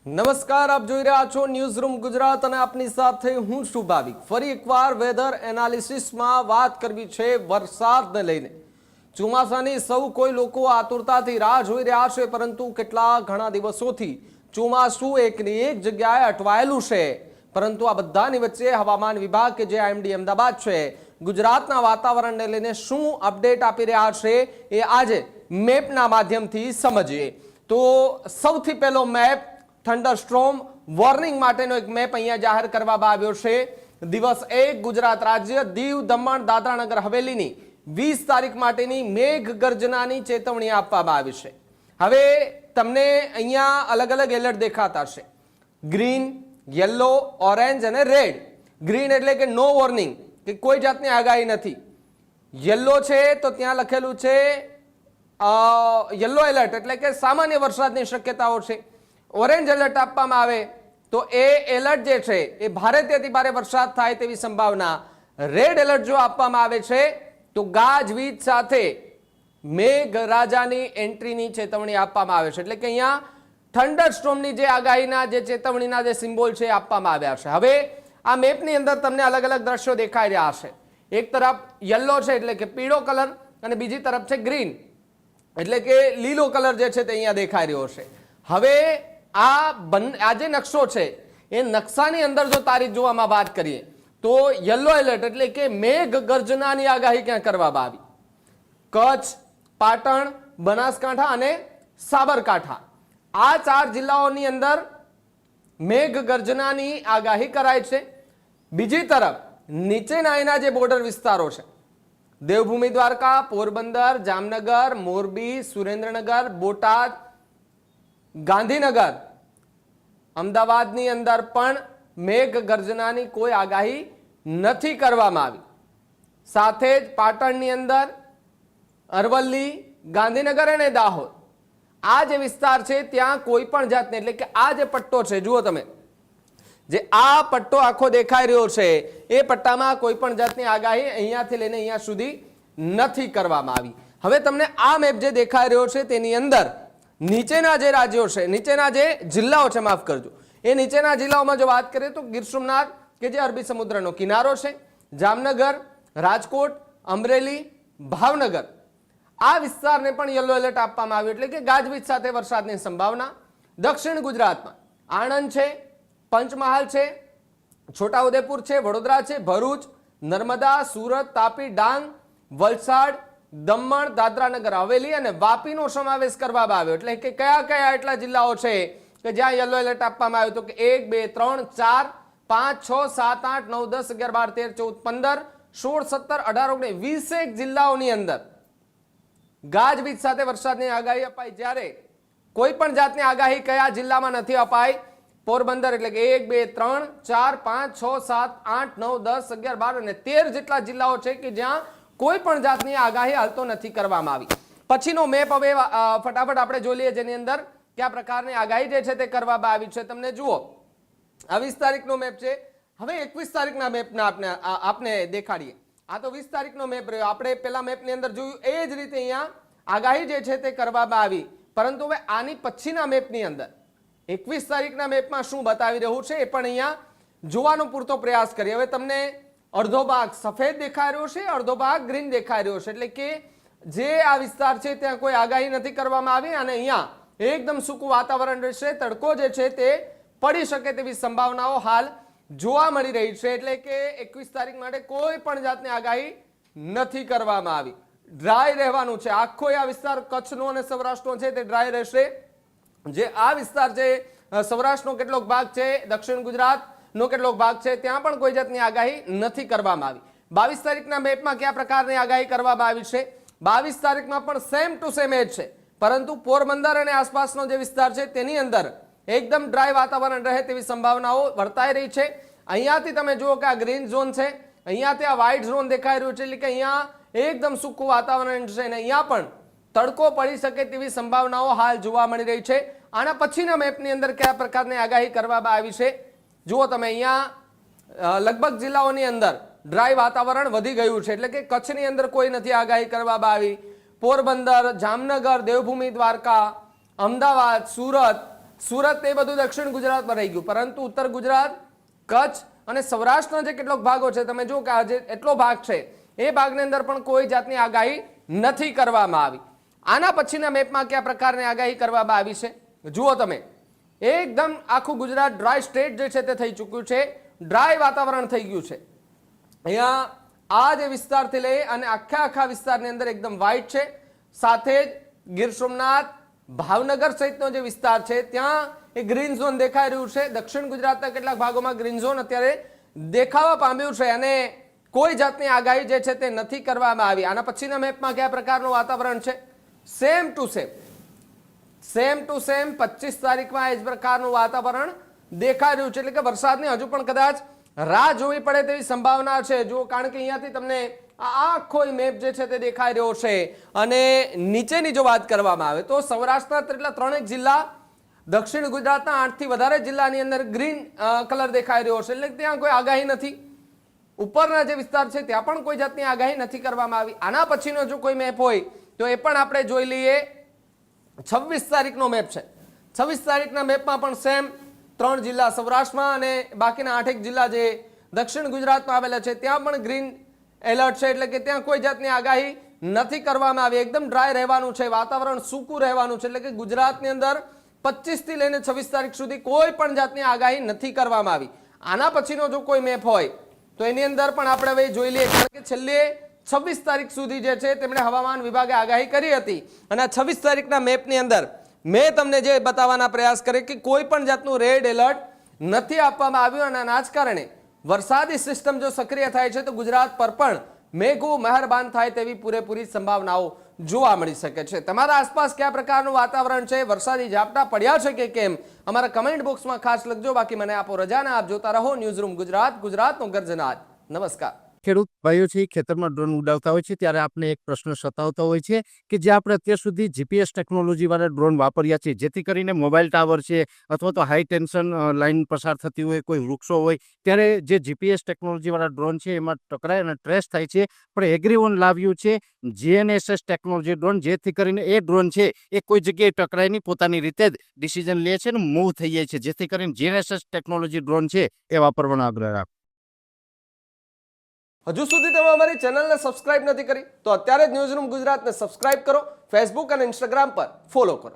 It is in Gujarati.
નમસ્કાર, આપ જોઈ રહ્યા છો ન્યૂઝ રૂમ ગુજરાત અને આપની સાથે હું છું ભાવિક। ફરી એકવાર વેધર એનાલિસિસમાં વાત કરવી છે વરસાદને લઈને। ચોમાસાની સૌ કોઈ લોકો આતુરતાથી રાહ જોઈ રહ્યા છે, પરંતુ કેટલા ઘણા દિવસોથી ચોમાસું એકની એક જગ્યાએ અટવાયેલું છે। પરંતુ આ બધાની વચ્ચે હવામાન વિભાગ કે જે IMD અમદાવાદ છે, ગુજરાતના વાતાવરણને લઈને શું અપડેટ આપી રહ્યા છે એ આજે મેપના માધ્યમથી સમજીએ। તો સૌથી પહેલો મેપ થંડરસ્ટ્રોમ વોર્નિંગ માટેનો એક મેપ અહીંયા જાહેર કરવામાં આવ્યો છે। દિવસ 1 ગુજરાત રાજ્ય દીવ દમણ દાદરા નગર હવેલીની 20 તારીખ માટેની મેઘ ગર્જનાની ચેતવણી આપવામાં આવી છે। હવે તમને અહીંયા અલગ અલગ એલર્ટ દેખાતા છે, ગ્રીન, યલો, ઓરેન્જ અને રેડ। ગ્રીન એટલે કે નો વોર્નિંગ, કે કોઈ જાતની આગાહી નથી। યલો છે તો ત્યાં લખેલું છે યલો એલર્ટ એટલે કે સામાન્ય વરસાદની શક્યતાઓ છે। ઓરેન્જ એલર્ટ આપવામાં આવે તો એ એલર્ટ જે છે એ ભારેથી અતિ ભારે વરસાદ થાય તેવી સંભાવના। રેડ એલર્ટ જો આપવામાં આવે છે તો ગાજવીજ સાથે મેઘરાજાની એન્ટ્રીની ચેતવણી આપવામાં આવે છે। એટલે કે અહીંયા થંડરસ્ટોર્મની જે આગાહીના જે ચેતવણીના જે સિમ્બોલ છે આપવામાં આવ્યા છે। હવે આ મેપની અંદર તમને અલગ અલગ દ્રશ્યો દેખાઈ રહ્યા છે। એક તરફ યલો છે એટલે કે પીળો કલર, અને બીજી તરફ છે ગ્રીન એટલે કે લીલો કલર જે છે તે અહીંયા દેખાઈ રહ્યો છે। હવે આ જે નકશો છે એ નકશાની અંદર જો તારીખ જોવામાં વાત કરીએ તો યલો એલર્ટ એટલે કે મેઘ ગર્જનાની આગાહી ક્યાં કરવામાં આવી? કચ્છ, પાટણ, બનાસકાંઠા અને સાબરકાંઠા, આ 4 જિલ્લાઓની અંદર મેઘ ગર્જનાની આગાહી કરાય છે। બીજી તરફ નીચેના એના જે બોર્ડર વિસ્તારો છે, દેવભૂમિ દ્વારકા, પોરબંદર, જામનગર, મોરબી, સુરેન્દ્રનગર, બોટાદ, ગાંધીનગર, અમદાવાદની અંદર પણ મેઘ ગર્જનાની કોઈ આગાહી નથી કરવામાં આવી। સાથે જ પાટણની અંદર, અરવલ્લી, ગાંધીનગર અને દાહોદ, આ જે વિસ્તાર છે ત્યાં કોઈ પણ જાતની એટલે કે આ જે પટ્ટો છે, જુઓ તમે, જે આ પટ્ટો આખો દેખાઈ રહ્યો છે એ પટ્ટામાં કોઈ પણ જાતની આગાહી અહીંયાથી લઈને અહીંયા સુધી નથી કરવામાં આવી। હવે તમને આ મેપ જે દેખાઈ રહ્યો છે તેની અંદર નીચેના જે રાજ્યો છે, નીચેના જે જિલ્લાઓ છે, માફ કરજો, એ નીચેના જિલ્લાઓમાં જો વાત કરીએ તો ગીર સોમનાથ કે જે અરબી સમુદ્રનો કિનારો છે, જામનગર, રાજકોટ, અમરેલી, ભાવનગર, આ વિસ્તારને પણ યલો એલર્ટ આપવામાં આવ્યું એટલે કે ગાજવીજ સાથે વરસાદની સંભાવના। દક્ષિણ ગુજરાતમાં આણંદ છે, પંચમહાલ છે, છોટાઉદેપુર છે, વડોદરા છે, ભરૂચ, નર્મદા, સુરત, તાપી, ડાંગ, વલસાડ, દમણ, દાદરા નગર હવેલી અને વાપીનો સમાવેશ કરવામાં આવ્યો। એટલે કે કયા કયા એટલા જિલ્લાઓ છે કે જ્યાં યલો એલર્ટ આપવામાં આવ્યું? તો કે 1, 2, 3, 4, 5, 6, 7, 8, 9, 10, 11, 12, 13, 14, 15, 16, 17, 18, 19, 20 જિલ્લાઓની અંદર ગાજવીજ સાથે વરસાદની આગાહી અપાઈ। જ્યારે કોઈ પણ જાતની આગાહી કયા જિલ્લામાં નથી અપાઈ? પોરબંદર એટલે કે 1, 2, 3, 4, 5, 6, 7, 8, 9, 10, 11, 12 અને 13 જેટલા જિલ્લાઓ છે કે જ્યાં કોઈ પણ જાતની આગાહી હાલ તો નથી કરવામાં આવી। પછીનો મેપ હવે ફટાફટ આપણે જોઈ લઈએ, જેની અંદર કયા પ્રકારની આગાહી જે છે તે કરવામાં આવી છે। તમને જુઓ, આ 20 તારીખનો મેપ છે। હવે 21 તારીખના મેપના આપને દેખાડીએ। આ તો 20 તારીખનો મેપ રહ્યો, આપણે પેલા મેપની અંદર જોયું એ જ રીતે અહીંયા આગાહી જે છે તે કરવામાં આવી। પરંતુ હવે આની પછીના મેપની અંદર 21 તારીખના મેપમાં શું બતાવી રહ્યું છે એ પણ અહીંયા જોવાનો પૂરતો પ્રયાસ કરીએ। હવે તમને અડધો ભાગ સફેદ દેખાઈ રહ્યો છે, અડધો ભાગ ગ્રીન દેખાઈ રહ્યો છે, એટલે કે જે આ વિસ્તાર છે ત્યાં કોઈ આગાહી નથી કરવામાં આવી અને અહીંયા એકદમ સૂકું વાતાવરણ રહેશે। તડકો જે છે તે પડી શકે તેવી સંભાવનાઓ હાલ જોવા મળી રહી છે। એટલે કે 21 તારીખ માટે કોઈ પણ જાતની આગાહી નથી કરવામાં આવી। ડ્રાય રહેવાનું છે આખો આ વિસ્તાર, કચ્છનો અને સૌરાષ્ટ્રનો છે તે ડ્રાય રહેશે। જે આ વિસ્તાર છે, સૌરાષ્ટ્રનો કેટલોક ભાગ છે, દક્ષિણ ગુજરાતનો કેટલોક ભાગ છે, ત્યાં પણ કોઈ જાતની આગાહી નથી કરવામાં આવી। 22 તારીખના મેપમાં કયા પ્રકારની આગાહી કરવામાં આવી છે? 22 તારીખમાં પણ સેમ ટુ સેમ જ છે, પરંતુ પોરબંદર અને આસપાસનો જે વિસ્તાર છે તેની અંદર એકદમ ડ્રાય વાતાવરણ રહે તેવી સંભાવનાઓ વર્તાઈ રહી છે। અહીંયાથી તમે જુઓ કે આ ગ્રીન ઝોન છે, અહીંયાથી આ વ્હાઇટ ઝોન દેખાઈ રહ્યું છે, એટલે કે અહીંયા એકદમ સૂકું વાતાવરણ છે અને અહીંયા પણ તડકો પડી શકે તેવી સંભાવનાઓ હાલ જોવા મળી રહી છે। આના પછીના મેપની અંદર કયા પ્રકારની આગાહી કરવામાં આવી છે જુઓ તમે, અહીંયા લગભગ જિલ્લાઓની અંદર ડ્રાય વાતાવરણ વધી ગયું છે, એટલે કે કચ્છની અંદર કોઈ નથી આગાહી કરવામાં આવી। પોરબંદર, જામનગર, દેવભૂમિ દ્વારકા, અમદાવાદ, સુરત સુરત એ બધું દક્ષિણ ગુજરાતમાં રહી ગયું, પરંતુ ઉત્તર ગુજરાત, કચ્છ અને સૌરાષ્ટ્રનો જે કેટલોક ભાગો છે, તમે જો કે આજે એટલો ભાગ છે એ ભાગની અંદર પણ કોઈ જાતની આગાહી નથી કરવામાં આવી. આના પછીના મેપમાં કયા પ્રકારની આગાહી કરવામાં આવી છે જુઓ તમે. એકદમ આખું ગુજરાત ડ્રાય સ્ટેટ જે છે તે થઈ ચૂક્યું છે, ડ્રાય વાતાવરણ થઈ ગયું છે. અહીંયા આ જે વિસ્તારથી લઈ અને આખા વિસ્તારની અંદર એકદમ વ્હાઇટ છે. સાથે જ ગીર સોમનાથ, ભાવનગર સહિતનો જે વિસ્તાર છે ત્યાં એ ગ્રીન ઝોન દેખાઈ રહ્યું છે. દક્ષિણ ગુજરાતના કેટલાક ભાગોમાં ગ્રીન ઝોન અત્યારે દેખાવા પામ્યું છે અને કોઈ જાતની આગાહી જે છે તે નથી કરવામાં આવી. આના પછીના મેપમાં કયા પ્રકારનું વાતાવરણ છે? સેમ ટુ સેમ 25 તારીખમાં એ જ પ્રકારનું વાતાવરણ દેખાઈ રહ્યું છે. એટલે કે વરસાદની હજુ પણ કદાચ રાહ જોવી પડે તેવી સંભાવના છે. જો કારણ કે અહીંયાથી તમને આખો મેપ જે છે તે દેખાઈ રહ્યો છે. અને નીચેની જો વાત કરવામાં આવે તો સૌરાષ્ટ્રના એટલા 3 જિલ્લા, દક્ષિણ ગુજરાતના 8 થી વધારે જિલ્લાની અંદર ગ્રીન કલર દેખાઈ રહ્યો છે. એટલે ત્યાં કોઈ આગાહી નથી. ઉપરના જે વિસ્તાર છે ત્યાં પણ કોઈ જાતની આગાહી નથી કરવામાં આવી. આના પછીનો જો કોઈ મેપ હોય તો એ પણ આપણે જોઈ લઈએ. 26 તારીખનો મેપ છે. 26 તારીખના મેપમાં પણ સેમ 3 જિલ્લા સૌરાષ્ટ્રમાં અને બાકીના 8 જિલ્લા જે દક્ષિણ ગુજરાતમાં આવેલા છે ત્યાં પણ ગ્રીન એલર્ટ છે. એટલે કે ત્યાં કોઈ જાતની આગાહી નથી કરવામાં આવી. એકદમ ડ્રાય રહેવાનું છે, વાતાવરણ સૂકું રહેવાનું છે. એટલે કે ગુજરાતની અંદર 25 થી લઈને 26 તારીખ સુધી કોઈ પણ જાતની આગાહી નથી કરવામાં આવી. આના પછીનો જો કોઈ મેપ હોય તો એની અંદર પણ આપણે હવે જોઈ લઈએ. કારણ કે છેલ્લે 26 તારીખ સુધી જે છે તેમણે હવામાન વિભાગે આગાહી કરી હતી અને આ 26 તારીખના મેપની અંદર મેં તમને જે બતાવવાના પ્રયાસ કરે કે કોઈ પણ જાતનું રેડ એલર્ટ નથી આપવામાં આવ્યું. અને આના જ કારણે વરસાદી સિસ્ટમ જો સક્રિય થાય છે તો ગુજરાત પર પણ મેઘો મહેરબાન થાય તેવી પૂરેપૂરી સંભાવનાઓ જોવા મળી શકે છે. તમારા આસપાસ કયા પ્રકારનું વાતાવરણ છે, વરસાદી ઝાપટા પડ્યા છે કે કેમ, અમારા કમેન્ટ બોક્સમાં ખાસ લખજો. બાકી મને આપો રજાને. આપ જોતા રહો ન્યૂઝરૂમ ગુજરાત, ગુજરાતનો ગર્જનાદ. નમસ્કાર. ખેડૂત ભાઈઓ છે ખેતરમાં ડ્રોન ઉડાવતા હોય છે ત્યારે આપણે એક પ્રશ્ન સતાવતો હોય છે કે જે આપણે અત્યાર સુધી જીપીએસ ટેકનોલોજી વાળા ડ્રોન વાપર્યા છે, જેથી કરીને મોબાઈલ ટાવર છે અથવા તો હાઈ ટેન્શન લાઇન પસાર થતી હોય, કોઈ વૃક્ષો હોય, ત્યારે જે જીપીએસ ટેકનોલોજી વાળા ડ્રોન છે એમાં ટકરાય અને ટ્રેસ થાય છે. પણ એગ્રીવન લાવ્યું છે જીએનએસએસ ટેકનોલોજી ડ્રોન, જેથી કરીને એ ડ્રોન છે એ કોઈ જગ્યાએ ટકરાય નહીં, પોતાની રીતે જ ડિસિઝન લે છે અને મૂવ થઈ જાય છે. જેથી કરીને જીએનએસએસ ટેકનોલોજી ડ્રોન છે એ વાપરવાનો આગ્રહ રાખો. હજુ સુધી તમે અમારી ચેનલને સબસ્ક્રાઇબ નથી કરી તો અત્યારે જ ન્યૂઝરૂમ ગુજરાતને સબસ્ક્રાઇબ કરો. ફેસબુક અને ઇન્સ્ટાગ્રામ પર ફોલો કરો.